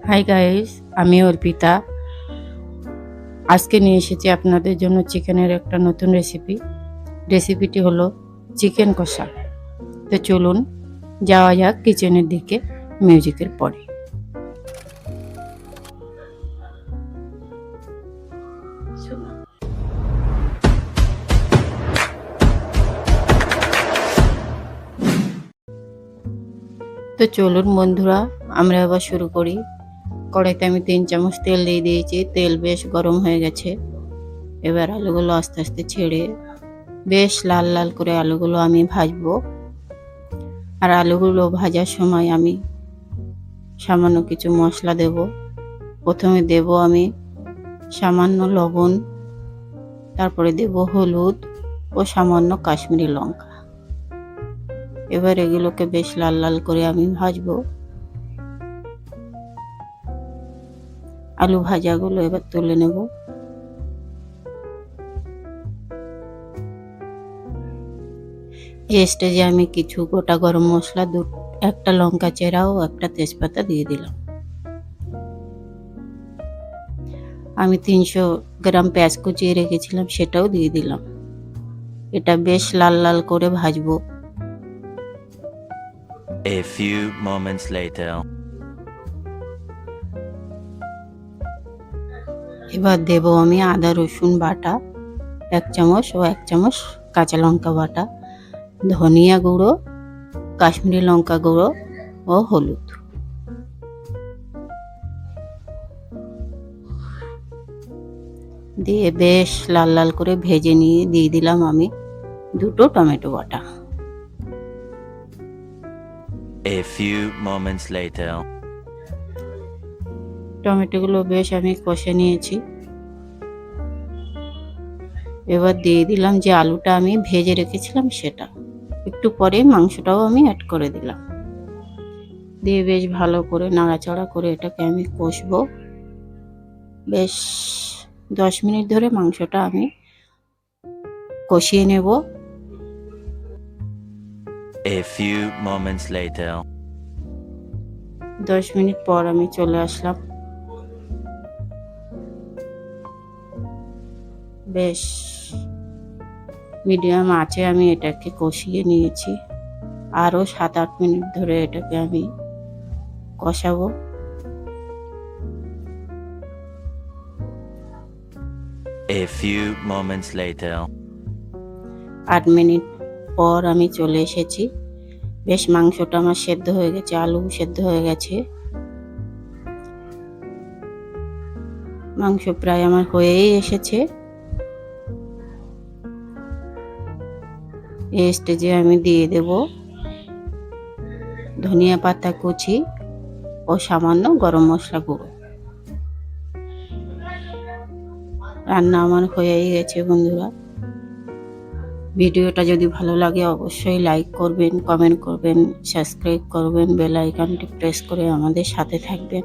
Hi guys, আমি অর্পিতা। আজকে নিয়ে এসেছি আপনাদের জন্য চিকেনের একটা নতুন রেসিপিটি হলো চিকেন কষা। তো চলুন যাওয়া যাক কিচেনের দিকে মিউজিকের পরে। তো চলুন বন্ধুরা, আমরা এবার শুরু করি। কড়াইতে আমি 3 চামচ তেল দিয়ে দিয়েছি। তেল বেশ গরম হয়ে গেছে। এবার আলুগুলো আস্তে আস্তে ছেড়ে বেশ লাল লাল করে আলুগুলো আমি ভাজবো। আর আলুগুলো ভাজার সময় আমি সামান্য কিছু মশলা দেব। প্রথমে দেব আমি সামান্য লবণ, তারপরে দেব হলুদ ও সামান্য কাশ্মীরি লঙ্কা। এবার এগুলোকে বেশ লাল লাল করে আমি ভাজবো। আলু ভাজাগুলো এবার তুলে নেব। এই স্টেজে আমি কিছু গোটা গরম মশলা, একটা লঙ্কা চেরা ও একটা তেজপাতা দিয়ে দিলাম। আমি 300 গ্রাম পেঁয়াজ কুচিয়ে রেখেছিলাম, সেটাও দিয়ে দিলাম। এটা বেশ লাল লাল করে ভাজবো। A few moments later. এবার দেব আমি আদা রসুন বাটা 1 চামচ ও 1 চামচ কাঁচা লঙ্কা বাটা, ধনিয়া গুঁড়ো, কাশ্মীরি লঙ্কা গুঁড়ো ও হলুদ। দিয়ে বেশ লাল লাল করে ভেজে নিয়ে দিয়ে দিলাম আমি 2 tomato Bata. A few moments later. টমেটোগুলো বেশ আমি কষে নিয়েছি। এবার দিয়ে দিলাম যে আলুটা আমি ভেজে রেখেছিলাম সেটা। একটু পরে মাংসটাও আমি অ্যাড করে দিলাম। দিয়ে বেশ ভালো করে নাড়াচাড়া করে এটাকে আমি কষবো। বেশ 10 মিনিট ধরে মাংসটা আমি কষিয়ে নেব। A few moments later. 10 minute পর আমি চলে আসলাম। বেশ মিডিয়াম আঁচে আমি এটাকে কষিয়ে নিয়েছি। আরও 7-8 মিনিট ধরে এটাকে আমি কষাবো। A few moments later. 8 minute পর আমি চলে এসেছি। বেশ মাংসটা আমার সেদ্ধ হয়ে গেছে, আলু সেদ্ধ হয়ে গেছে। মাংস প্রায় আমার হয়েই এসেছে। এই স্টেজে আমি দিয়ে দেব ধনিয়া পাতা কুচি ও সামান্য গরম মশলা গুঁড়ো। রান্না আমার হয়েই গেছে বন্ধুরা। ভিডিওটা যদি ভালো লাগে অবশ্যই লাইক করবেন, কমেন্ট করবেন, সাবস্ক্রাইব করবেন, বেল আইকনটি প্রেস করে আমাদের সাথে থাকবেন।